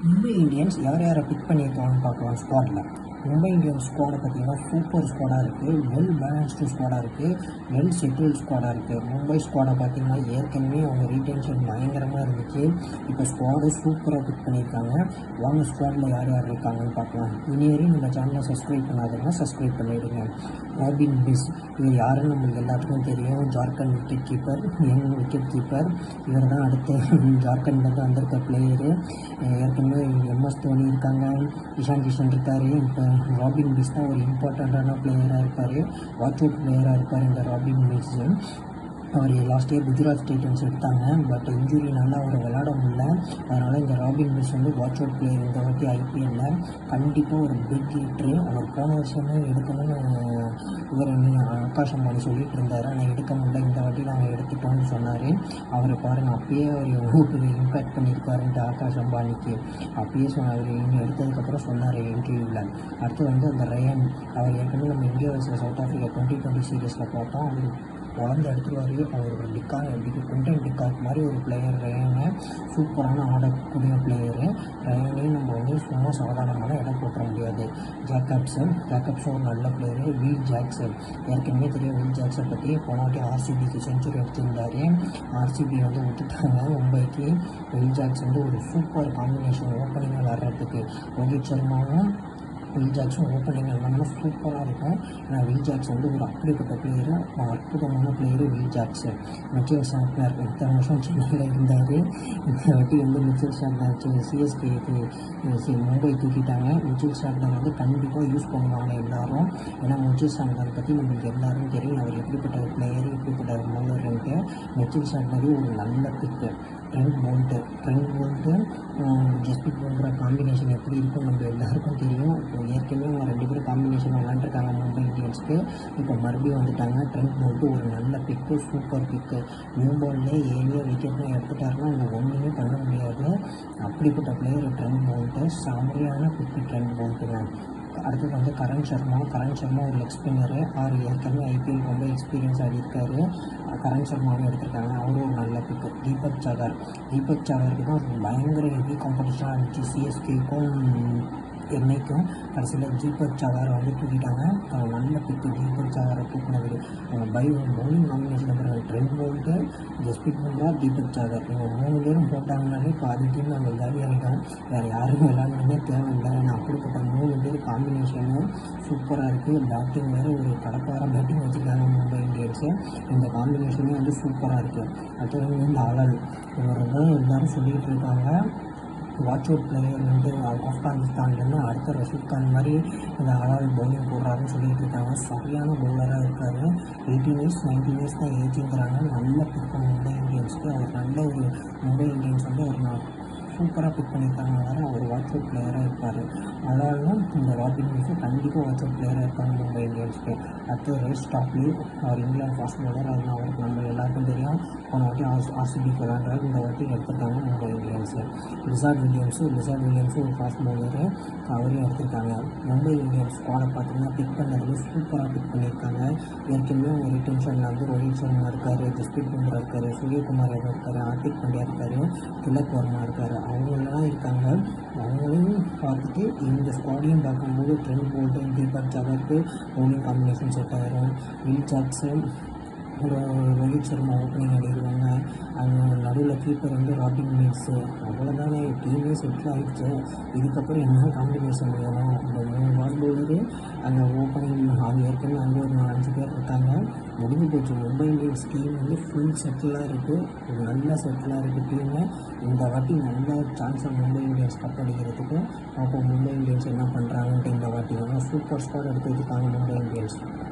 Mumbai Indians யார் யாரை big பண்ணியிருக்காங்கன்னு பார்க்கலாம் ஸ்குவாடில். மும்பை இந்தியன்ஸ் ஸ்குவாடை பார்த்தீங்கன்னா சூப்பர் ஸ்குவாடாக இருக்குது, வெல் பேலன்ஸ்டு ஸ்குவாடாக இருக்குது, வெல் செட்டில்டு ஸ்குவாடாக இருக்குது. மும்பை ஸ்குவாடை பார்த்தீங்கன்னா ஏற்கனவே அவங்க ரீடென்ஷன் பயங்கரமாக இருந்துச்சு. இப்போ ஸ்குவாடு சூப்பராக பிக் பண்ணியிருக்காங்க. வாங்க ஸ்குவாடில் யார் யார் இருக்காங்கன்னு பார்க்கலாம். இனிவரையும் நம்ம சேனலை சப்ஸ்கிரைப் பண்ணாதவங்க சப்ஸ்கிரைப் பண்ணிவிடுங்க. ராபின் பிஸ் இவர் யாருன்னு நம்மளுக்கு எல்லாத்துக்கும் தெரியும். Jharkhand wicket keeper, young wicket keeper. இவர் தான் அடுத்து ஜார்க்கண்ட்லேருந்து வந்திருக்க பிளேயரு. ஏற்கனவே எம்எஸ் தோனி இருக்காங்க, இஷான் கிஷன் இருக்கார். இப்போ ராபின் பிஸ் தான் ஒரு இம்பார்ட்டண்ட்டான பிளேயராக இருப்பார், வாட்ச் அவுட் பிளேயராக இருப்பார் இந்த ராபின் பிஸ். அவர் லாஸ்ட் இயர் குஜராத் டைட்டன்ஸ் எடுத்தாங்க, பட் இன்ஜுரினால அவர் விளையாட முடியல. அதனால் இந்த ராபின் பிஸ் வந்து வாட்ச் அவுட் பிளேயர். இந்த வாட்டி ஐபிஎல்லில் கண்டிப்பாக ஒரு பிக் ஹிட்ரு. அவர் போன வருஷமே எடுக்கணும்னு இவர் ஆகாஷ் அம்பானி சொல்லிட்டு இருந்தார், ஆனால் எடுக்க முடியல. இந்த வாட்டி நாங்கள் எடுத்துட்டோம்னு சொன்னார். அவரை பாருங்கள், அப்பயே அவர் எவ்வளோ இம்பேக்ட் பண்ணியிருக்காருன்ட்டு ஆகாஷ் அம்பானிக்கு. அப்பயே அவர் இங்கே எடுத்ததுக்கப்புறம் சொன்னார் இன்டர்வியூவில். அடுத்து வந்து அந்த ரயான், அவர் ஏற்கனவே நம்ம இந்தியா வர்சஸ் சவுத் ஆஃப்ரிக்கா 2020 சீரீஸில் பார்த்தோம். அவர் வளர்ந்து எடுத்துருவார். அவர் ஒரு குண்டன் டிக்காக் மாதிரி ஒரு பிளேயர் ரயானு. சூப்பரான ஆடக்கூடிய பிளேயரு ரயானையும் நம்ம வந்து சும்மா சாதாரணமான இடம் போட்டுற முடியாது. ஜேக்கப்ஸும் ஒரு நல்ல பிளேயரு. வில் ஜாக்சன் ஏற்கனவே தெரியும். வில் ஜாக்சன் பற்றி போன வாட்டி ஆர்சிபிக்கு செஞ்சுரி எடுத்திருந்தார். ஆர்சிபி வந்து விட்டுட்டாங்க மும்பைக்கு. வில் ஜாக்சன் வந்து ஒரு சூப்பர் காம்பினேஷன் ஓப்பனிங் விளாட்றதுக்கு. ரோஹித் சர்மாவும் வில் ஜாக்சன் ஓப்பனிங் எல்லாமே சூப்பராக இருக்கும். ஏன்னா வில் ஜாக்சன் வந்து ஒரு அப்படிப்பட்ட பிளேயரு, அற்புதமான player will Jackson. Mitchell Santner இத்தனை வருஷம் சென்னையில் இருந்தார். இந்த வாட்டி வந்து மிச்சல் சாண்ட்னர் சிஎஸ்கேக்கு மும்பை தூக்கிட்டாங்க. மிச்சல் சாண்ட்னர் வந்து கண்டிப்பாக யூஸ் பண்ணுவாங்க எல்லாரும். ஏன்னா மிச்சல் சாண்ட்னர் பற்றி நம்மளுக்கு எல்லாரும் தெரியும், அவர் எப்படிப்பட்ட ஒரு பிளேயரு, எப்படிப்பட்ட ஒரு பவுலர்ன்ட்டு. மிச்சல் சாண்ட்னர் ஒரு நல்ல பிக்கு. Trend bolt Jasprit Bumrah combination எப்படி இருக்கும் நம்ம எல்லாருக்கும் தெரியும். இப்போ ஏற்கனவே அவங்க 2 பேரும் காம்பினேஷன் விளாண்டுருக்காங்க மும்பை இந்தியன்ஸ்க்கு. இப்போ மறுபடியும் வந்துட்டாங்க. ட்ரெண்ட் போல்ட்டு ஒரு நல்ல பிக்கு, சூப்பர் பிக்கு. நியூ பால்லே 7 விக்கெட்லாம் எடுத்துட்டாருன்னா இங்கே ஒன்றுமே பண்ண முடியாது. அப்படிப்பட்ட பிளேயர் ட்ரெண்ட் போல்ட்டு. செம்மையான பிக்கு ட்ரெண்ட் போல்ட்டுங்க. அடுத்தது வந்து கரண் சர்மா ஒரு லெக் ஸ்பின்னரு. ஏற்கனவே ஐபிஎல் ரொம்ப எக்ஸ்பீரியன்ஸ் ஆகியிருக்காரு. கரண் சர்மாவும் எடுத்திருக்காங்க, அவரும் ஒரு நல்ல பிக்கு. தீபக் சாகருக்கு தான் பயங்கர ஹெவி காம்படிஷனாக இருந்துச்சு சிஎஸ்கேக்கும் என்னைக்கும். கடைசியில் தீபக் சாகரை வந்து தூக்கிட்டாங்க. நல்ல பிக்கு தீபக் சாகரை தூக்கினது. பவுலிங் காம்பினேஷன் இருக்கிற ட்ரெண்ட் போல்ட்டு, ஜஸ்பிரிட் பும்ரா, தீபக் சாகர் இவங்க 3 பேரும் போட்டாங்கன்னாலே பாதி டீம் நம்ம விளையாடிட்டோம். வேறு யாரும் விளையாடணுன்னே தேவையில்லை. ஏன்னா அப்படிப்பட்ட 3 பேர் காம்பினேஷனு சூப்பராக இருக்குது. பேட்டிங் வேறு ஒரு கடப்பார பேட்டிங் வச்சுருக்காங்க மும்பை இந்தியன்ஸு. இந்த காம்பினேஷனே வந்து சூப்பராக இருக்குது. அடுத்தது வந்து ஆளால் இவர் தான் எல்லோரும் சொல்லிகிட்டு இருக்காங்க, வாட்ச் அவுட் பிளேயர் வந்து ஆப்கானிஸ்தான்லேருந்து அடுத்த ரஷீத் கான் மாதிரி இந்த ஆளால் பவுலிங் போடுறாருன்னு சொல்லிட்டு இருக்காங்க. சரியான பவுலராக இருக்கார். 18 இயர்ஸ் 19 இயர்ஸ் தான் ஏஜுங்கிறாங்க. நல்ல பிக் மும்பை இந்தியன்ஸ்க்கு. அவர் நல்ல ஒரு மும்பை இந்தியன்ஸ் வந்து ஒரு சூப்பராக பிக் பண்ணியிருக்காங்க. வேறு அவர் வாட்ச் அவுட் பிளேயராக இருப்பார். அதனாலும் இந்த ராபின் பிஸ் கண்டிப்பாக வாட்ச் அவுட் பிளேயராக இருப்பாங்க மும்பை இந்தியன்ஸ்க்கு. அடுத்து ரைஸ் ஸ்டாப்லி, அவர் இங்கிலாந்து ஃபாஸ்ட் பவுலர். அது அவருக்கு நம்ம எல்லாருக்கும் தெரியும். போன வாட்டி ஆர்சிபிக்கு விளையாடுறாரு. இந்த வாட்டி எடுத்திருக்காங்க மும்பை இந்தியன்ஸு. லிசார்ட் வில்லியம்ஸு ஒரு ஃபாஸ்ட் பவுலரு, அவரையும் எடுத்திருக்காங்க. மும்பை இந்தியன்ஸ் ஸ்குவாடை பார்த்தீங்கன்னா பிக் பண்ணதுலேயே சூப்பராக பிக் பண்ணியிருக்காங்க. ஏற்கனவே அவங்க ரிட்டென்ஷனில் வந்து ரோஹித் சர்மா இருக்கார், ஜஸ்பிரிட் பும்ரா இருக்கார், சூரியகுமார் யாதவ் இருக்கார், ஹார்திக் பாண்டியா இருக்கார், திலக் வர்மா இருக்கார். அவங்களெல்லாம் இருக்காங்க. அவங்களையும் பார்த்துட்டு இந்த ஸ்குவாடையும் பார்க்கும்போது ட்ரெண்ட் போல்ட்டு, தீபக் சாகருக்கு பவுலிங் காம்பினேஷன் செட் ஆகிரும். Will Jackson, Rohit Sharma opening ஆடிடுவாங்க. அவங்க நடுவில் கீப்பர் வந்து ராபின் பிஸ். அவ்வளோதானே, டீமே செட்டில் ஆகிடுச்சு. இதுக்கப்புறம் என்ன காம்பினேஷன் வேணும்? இந்த 3 ஃபாஸ்ட் பவுலரு அங்கே ஓப்பனிங், அவங்க ஏற்கனவே அங்கே ஒரு 5 பேர் இருக்காங்க. முடிஞ்சு போச்சு. மும்பை இந்தியன்ஸ் டீம் வந்து ஃபுல் செட்டிலாக இருக்குது, ஒரு நல்ல செட்டிலாக இருக்குது டீமு. இந்த வாட்டி நல்ல சான்ஸை மும்பை இந்தியன்ஸ் கப் அடிக்கிறதுக்கு. அப்போ மும்பை இந்தியன்ஸ் என்ன பண்ணுறாங்கன்ட்டு இந்த வாட்டி சூப்பர் ஸ்குவாட் எடுத்து வச்சுருக்காங்க மும்பை இந்தியன்ஸ்.